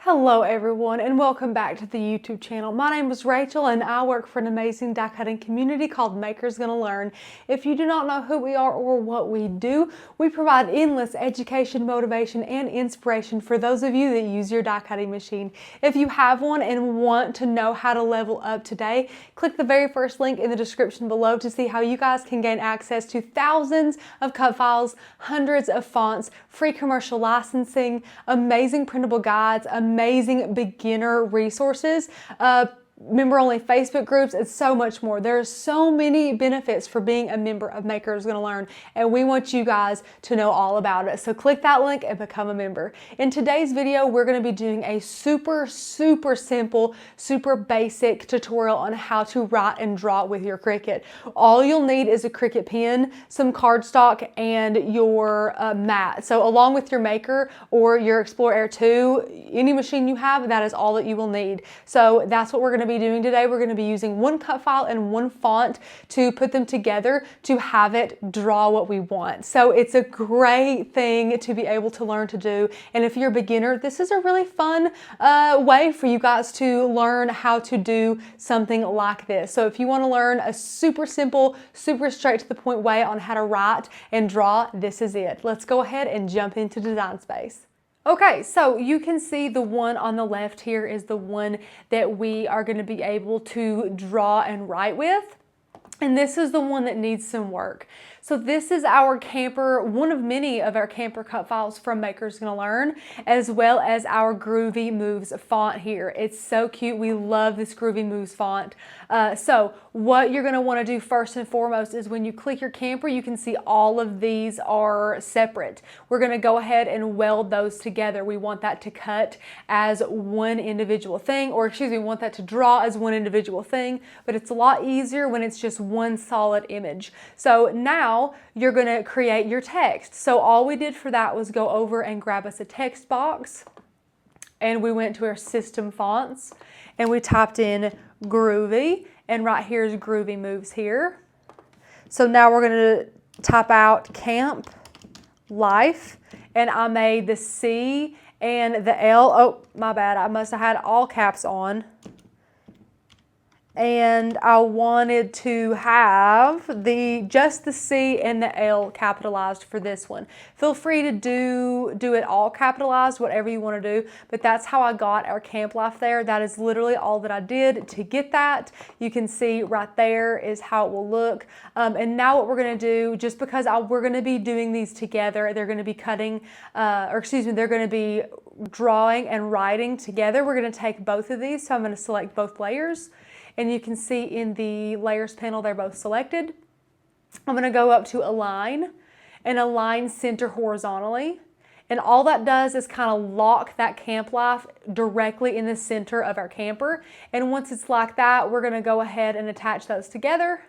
Hello everyone and welcome back to the YouTube channel. My name is Rachel and I work for an amazing die cutting community called Maker's Gonna Learn. If you do not know who we are or what we do, we provide endless education, motivation, and inspiration for those of you that use your die cutting machine. If you have one and want to know how to level up today, click the very first link in the description below to see how you guys can gain access to thousands of cut files, hundreds of fonts, free commercial licensing, amazing printable guides, amazing beginner resources, member-only Facebook groups, and so much more. There are so many benefits for being a member of Maker's Gonna Learn, and we want you guys to know all about it. So click that link and become a member. In today's video, we're gonna be doing a super simple, super basic tutorial on how to write and draw with your Cricut. All you'll need is a Cricut pen, some cardstock, and your mat. So along with your Maker or your Explorer Air 2, any machine you have, that is all that you will need. So that's what we're gonna be doing today. We're going to be using one cut file and one font to put them together to have it draw what we want. So it's a great thing to be able to learn to do. And if you're a beginner, this is a really fun way for you guys to learn how to do something like this. So if you want to learn a super simple, super straight to the point way on how to write and draw, this is it. Let's go ahead and jump into Design Space. Okay, so you can see the one on the left here is the one that we are going to be able to draw and write with. And this is the one that needs some work. So this is our camper, one of many of our camper cut files from Maker's Gonna Learn, as well as our Groovy Moves font here. It's so cute. We love this Groovy Moves font. So what you're gonna wanna do first and foremost is when you click your camper, you can see all of these are separate. We're gonna go ahead and weld those together. We want that to cut as one individual thing, or excuse me, we want that to draw as one individual thing, but it's a lot easier when it's just one solid image. So now you're going to create your text. So all we did for that was go over and grab us a text box, and we went to our system fonts and we typed in Groovy, and right here is Groovy Moves here. So now we're going to type out Camp Life, and I made the C and the L. Oh, my bad. I must have had all caps on. And I wanted to have just the C and the L capitalized for this one. Feel free to do it all capitalized, whatever you want to do, but that's how I got our Camp Life there. That is literally all that I did to get that. You can see right there is how it will look. And now what we're going to do, just because we're going to be doing these together, they're going to be cutting, they're going to be drawing and writing together. We're going to take both of these, so I'm going to select both layers. And you can see in the layers panel, they're both selected. I'm going to go up to Align and align center horizontally. And all that does is kind of lock that Camp Life directly in the center of our camper. And once it's like that, we're going to go ahead and attach those together.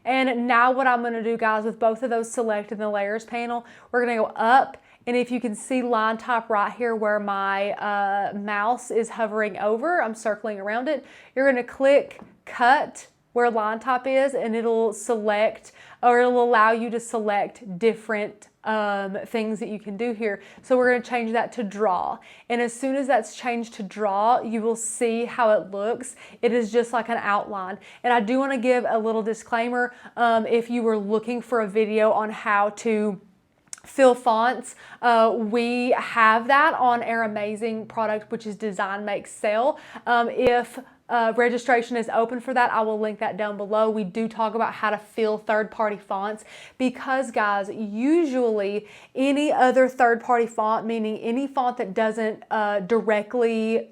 And now what I'm going to do, guys, with both of those selected in the layers panel, we're going to go up. And if you can see line type right here where my mouse is hovering over, I'm circling around it, you're going to click cut where line type is, and it'll select, or it'll allow you to select different things that you can do here. So we're going to change that to draw. And as soon as that's changed to draw, you will see how it looks. It is just like an outline. And I do want to give a little disclaimer. If you were looking for a video on how to fill fonts, we have that on our amazing product, which is Design Make Sell. If registration is open for that, I will link that down below. We do talk about how to fill third-party fonts because, guys, usually any other third-party font, meaning any font that isn't directly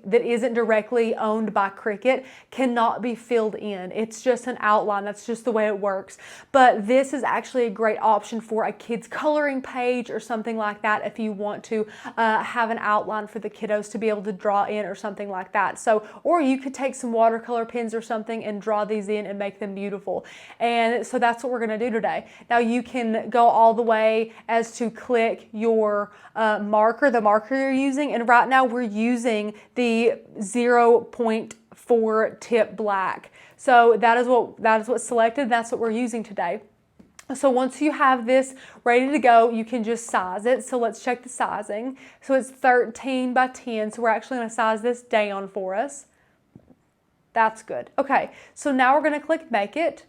owned by Cricut, cannot be filled in. It's just an outline. That's just the way it works. But this is actually a great option for a kid's coloring page or something like that if you want to have an outline for the kiddos to be able to draw in or something like that. So, or you could take some watercolor pens or something and draw these in and make them beautiful. And so that's what we're going to do today. Now you can go all the way as to click your marker, the marker you're using. And right now we're using the 0.4 tip black. So that is what's selected. That's what we're using today. So once you have this ready to go, you can just size it. So let's check the sizing. So it's 13 by 10. So we're actually going to size this down for us. That's good. Okay, so now we're going to click Make It.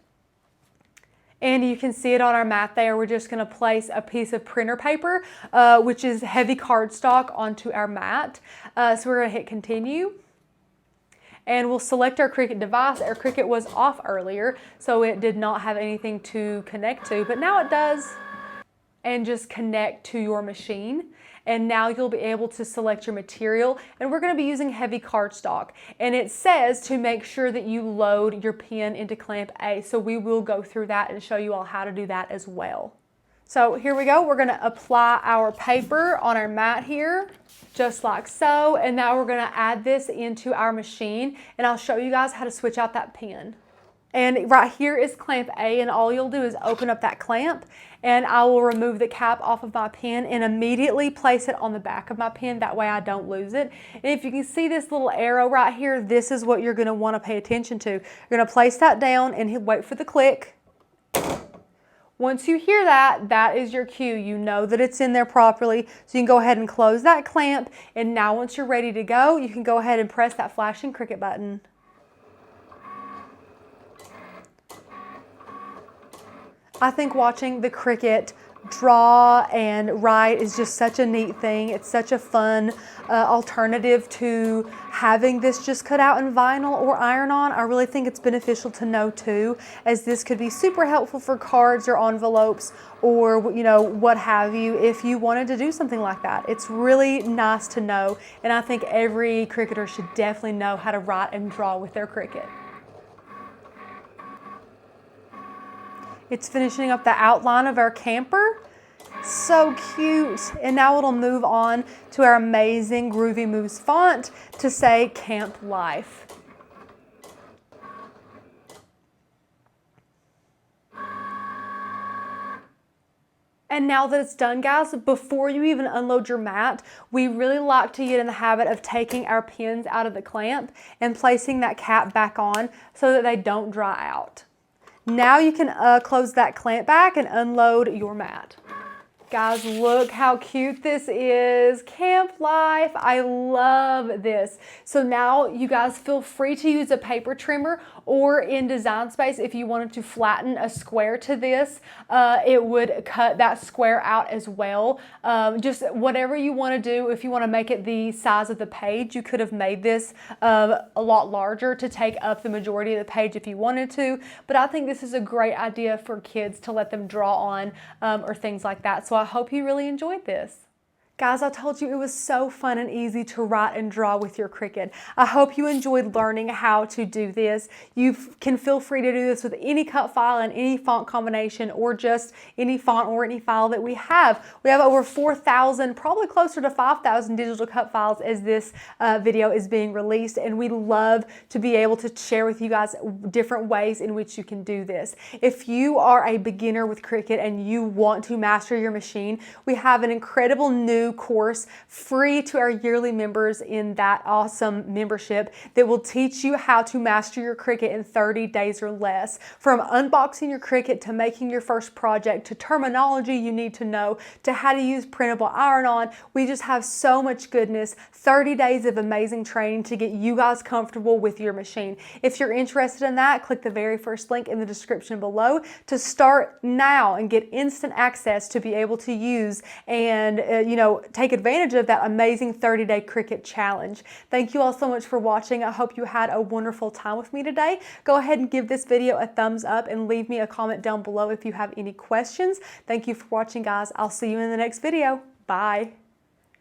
And you can see it on our mat there. We're just going to place a piece of printer paper, which is heavy cardstock, onto our mat. So we're going to hit Continue. And we'll select our Cricut device. Our Cricut was off earlier, so it did not have anything to connect to, but now it does. And just connect to your machine. And now you'll be able to select your material. And we're going to be using heavy cardstock. And it says to make sure that you load your pen into clamp A. So we will go through that and show you all how to do that as well. So here we go. We're going to apply our paper on our mat here, just like so. And now we're going to add this into our machine. And I'll show you guys how to switch out that pen. And right here is clamp A, and all you'll do is open up that clamp, and I will remove the cap off of my pen and immediately place it on the back of my pen. That way I don't lose it. And if you can see this little arrow right here, this is what you're going to want to pay attention to. You're going to place that down and wait for the click. Once you hear that, that is your cue. You know that it's in there properly. So you can go ahead and close that clamp. And now once you're ready to go, you can go ahead and press that flashing Cricut button. I think watching the Cricut draw and write is just such a neat thing. It's such a fun alternative to having this just cut out in vinyl or iron-on. I really think it's beneficial to know too, as this could be super helpful for cards or envelopes or, you know, what have you, if you wanted to do something like that. It's really nice to know, and I think every Cricketer should definitely know how to write and draw with their Cricut. It's finishing up the outline of our camper. So cute. And now it'll move on to our amazing Groovy Moves font to say Camp Life. And now that it's done, guys, before you even unload your mat, we really like to get in the habit of taking our pens out of the clamp and placing that cap back on so that they don't dry out. Now you can close that clamp back and unload your mat. Guys, look how cute this is. Camp Life. I love this. So now you guys feel free to use a paper trimmer, or in Design Space, if you wanted to flatten a square to this, it would cut that square out as well. Just whatever you want to do. If you want to make it the size of the page, you could have made this a lot larger to take up the majority of the page if you wanted to. But I think this is a great idea for kids to let them draw on or things like that. So I hope you really enjoyed this. Guys, I told you it was so fun and easy to write and draw with your Cricut. I hope you enjoyed learning how to do this. You can feel free to do this with any cut file and any font combination, or just any font or any file that we have. We have over 4,000, probably closer to 5,000 digital cut files as this video is being released, and we love to be able to share with you guys different ways in which you can do this. If you are a beginner with Cricut and you want to master your machine, we have an incredible new course free to our yearly members in that awesome membership that will teach you how to master your Cricut in 30 days or less. From unboxing your Cricut to making your first project, to terminology you need to know, to how to use printable iron-on, we just have so much goodness. 30 days of amazing training to get you guys comfortable with your machine. If you're interested in that, click the very first link in the description below to start now and get instant access to be able to use and take advantage of that amazing 30-day Cricut challenge. Thank you all so much for watching. I hope you had a wonderful time with me today. Go ahead and give this video a thumbs up and leave me a comment down below if you have any questions. Thank you for watching, guys. I'll see you in the next video. Bye.